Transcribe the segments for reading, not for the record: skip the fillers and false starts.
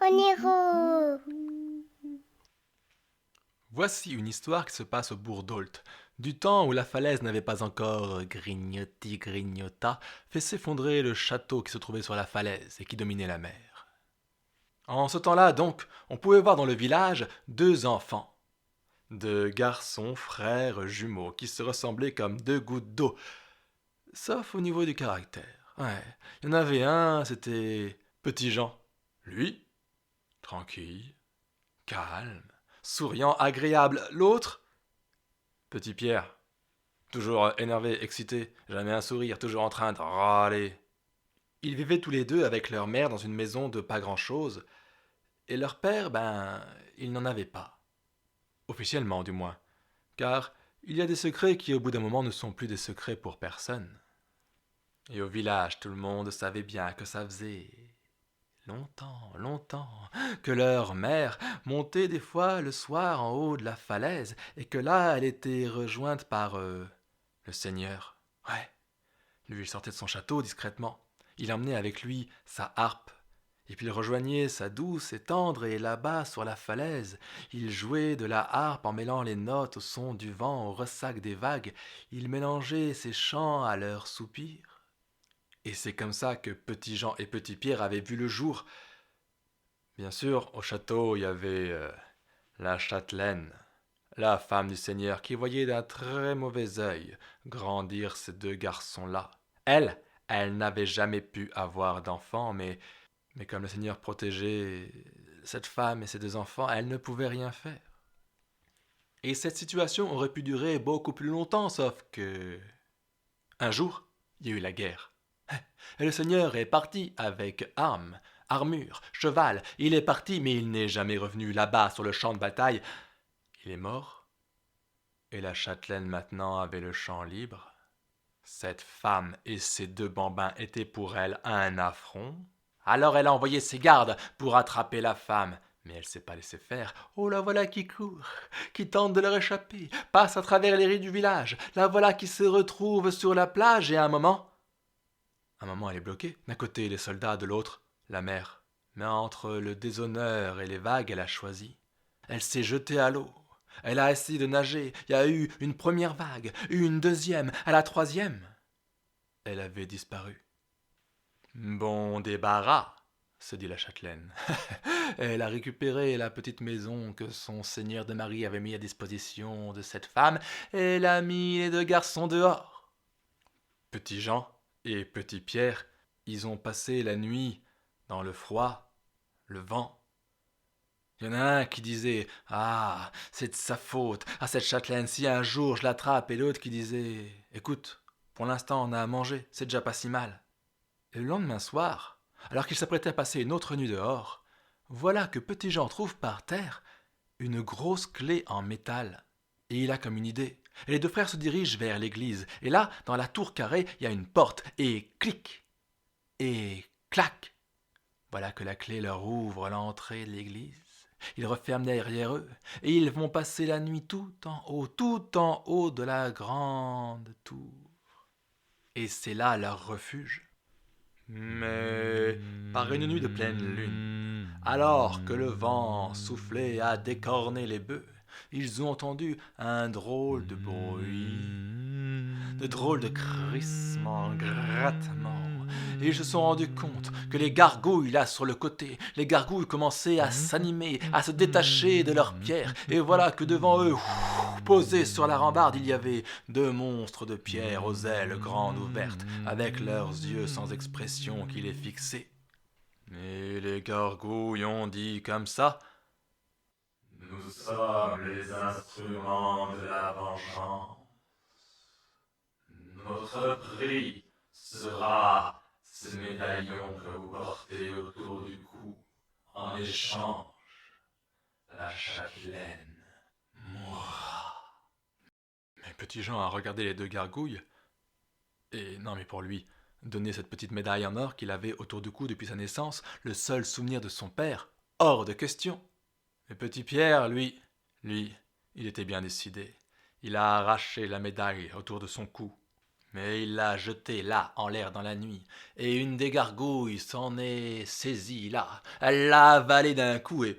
Oniro. Voici une histoire qui se passe au bourg d'Ault, du temps où la falaise n'avait pas encore grignota fait s'effondrer le château qui se trouvait sur la falaise et qui dominait la mer. En ce temps-là, donc, on pouvait voir dans le village deux enfants, deux garçons frères jumeaux qui se ressemblaient comme deux gouttes d'eau, sauf au niveau du caractère. Ouais, il y en avait un, c'était Petit Jean. Lui, tranquille, calme, souriant, agréable. L'autre, Petit Pierre, toujours énervé, excité, jamais un sourire, toujours en train de râler. Ils vivaient tous les deux avec leur mère dans une maison de pas grand-chose, et leur père, il n'en avait pas. Officiellement, du moins. Car il y a des secrets qui, au bout d'un moment, ne sont plus des secrets pour personne. Et au village, tout le monde savait bien que ça faisait longtemps, que leur mère montait des fois le soir en haut de la falaise, et que là, elle était rejointe par le seigneur. Ouais, lui, il sortait de son château discrètement. Il emmenait avec lui sa harpe. Et puis il rejoignait sa douce et tendre, et là-bas, sur la falaise, il jouait de la harpe en mêlant les notes au son du vent, au ressac des vagues. Il mélangeait ses chants à leurs soupirs. Et c'est comme ça que Petit Jean et Petit Pierre avaient vu le jour. Bien sûr, au château, il y avait la châtelaine, la femme du seigneur, qui voyait d'un très mauvais œil grandir ces deux garçons-là. Elle n'avait jamais pu avoir d'enfant, mais comme le seigneur protégeait cette femme et ses deux enfants, elle ne pouvait rien faire. Et cette situation aurait pu durer beaucoup plus longtemps, sauf que... Un jour, il y a eu la guerre. Et le seigneur est parti avec armes, armure, cheval. Il est parti, mais il n'est jamais revenu là-bas sur le champ de bataille. Il est mort. Et la châtelaine maintenant avait le champ libre. Cette femme et ses deux bambins étaient pour elle un affront. Alors elle a envoyé ses gardes pour attraper la femme. Mais elle s'est pas laissée faire. Oh, la voilà qui court, qui tente de leur échapper, passe à travers les rues du village. La voilà qui se retrouve sur la plage et à un moment elle est bloquée. D'un côté les soldats, de l'autre la mer. Mais entre le déshonneur et les vagues, elle a choisi. Elle s'est jetée à l'eau. Elle a essayé de nager. Il y a eu une première vague, une deuxième, à la troisième. Elle avait disparu. Bon débarras, se dit la châtelaine. Elle a récupéré la petite maison que son seigneur de Marie avait mis à disposition de cette femme, et elle a mis les deux garçons dehors. Petit Jean et Petit Pierre, ils ont passé la nuit dans le froid, le vent. Il y en a un qui disait « Ah, c'est de sa faute, à cette châtelaine, si un jour je l'attrape », et l'autre qui disait « Écoute, pour l'instant on a à manger, c'est déjà pas si mal ». Et le lendemain soir, alors qu'il s'apprêtait à passer une autre nuit dehors, voilà que Petit Jean trouve par terre une grosse clé en métal. Et il a comme une idée. Et les deux frères se dirigent vers l'église. Et là, dans la tour carrée, il y a une porte. Et clic et clac. Voilà que la clé leur ouvre l'entrée de l'église. Ils referment derrière eux. Et ils vont passer la nuit tout en haut de la grande tour. Et c'est là leur refuge. Mais par une nuit de pleine lune, alors que le vent soufflait à décorner les bœufs, ils ont entendu un drôle de bruit, de drôles de crissements, grattements, et ils se sont rendus compte que les gargouilles là sur le côté, les gargouilles commençaient à s'animer, à se détacher de leurs pierres, et voilà que devant eux, posés sur la rambarde, il y avait deux monstres de pierre aux ailes grandes ouvertes, avec leurs yeux sans expression qui les fixaient. Et les gargouilles ont dit comme ça: Nous sommes les instruments de la vengeance. Notre prix sera ce médaillon que vous portez autour du cou. En échange, la châtelaine mourra. Mais Petit Jean a regardé les deux gargouilles, et non mais pour lui, donner cette petite médaille en or qu'il avait autour du cou depuis sa naissance, le seul souvenir de son père, hors de question. Mais Petit Pierre, lui, il était bien décidé. Il a arraché la médaille autour de son cou. Mais il l'a jeté là, en l'air dans la nuit, et une des gargouilles s'en est saisie là. Elle l'a avalé d'un coup et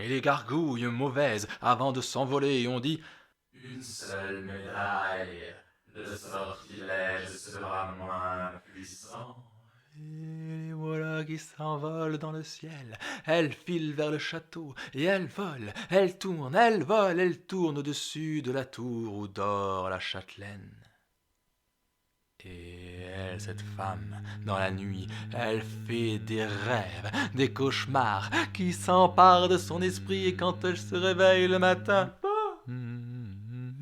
les gargouilles mauvaises, avant de s'envoler, ont dit une seule médaille, le sortilège sera moins puissant. Et voilà qui s'envole dans le ciel. Elle file vers le château, et elle vole, elle tourne, elle vole, elle tourne au-dessus de la tour où dort la châtelaine. Et elle, cette femme, dans la nuit, elle fait des rêves, des cauchemars qui s'emparent de son esprit et quand elle se réveille le matin,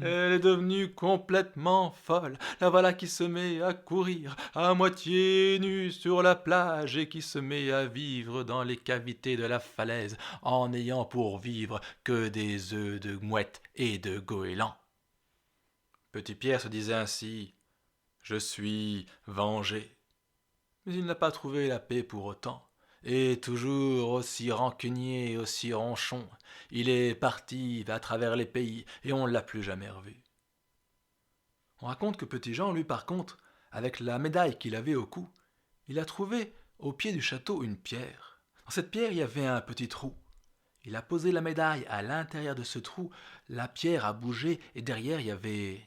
elle est devenue complètement folle. La voilà qui se met à courir, à moitié nue sur la plage et qui se met à vivre dans les cavités de la falaise en n'ayant pour vivre que des œufs de mouette et de goéland. Petit Pierre se disait ainsi: je suis vengé. Mais il n'a pas trouvé la paix pour autant. Et toujours aussi rancunier et aussi ronchon, il est parti à travers les pays et on ne l'a plus jamais revu. On raconte que Petit Jean, lui par contre, avec la médaille qu'il avait au cou, il a trouvé au pied du château une pierre. Dans cette pierre, il y avait un petit trou. Il a posé la médaille à l'intérieur de ce trou, la pierre a bougé et derrière il y avait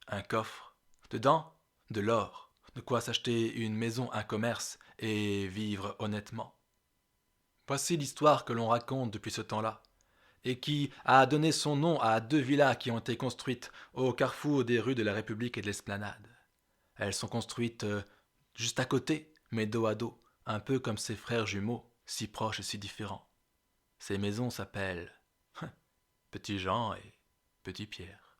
un coffre. Dedans, de l'or. De quoi s'acheter une maison, un commerce et vivre honnêtement. Voici l'histoire que l'on raconte depuis ce temps-là, et qui a donné son nom à 2 villas qui ont été construites au carrefour des rues de la République et de l'Esplanade. Elles sont construites juste à côté, mais dos à dos, un peu comme ses frères jumeaux, si proches et si différents. Ces maisons s'appellent Petit Jean et Petit Pierre.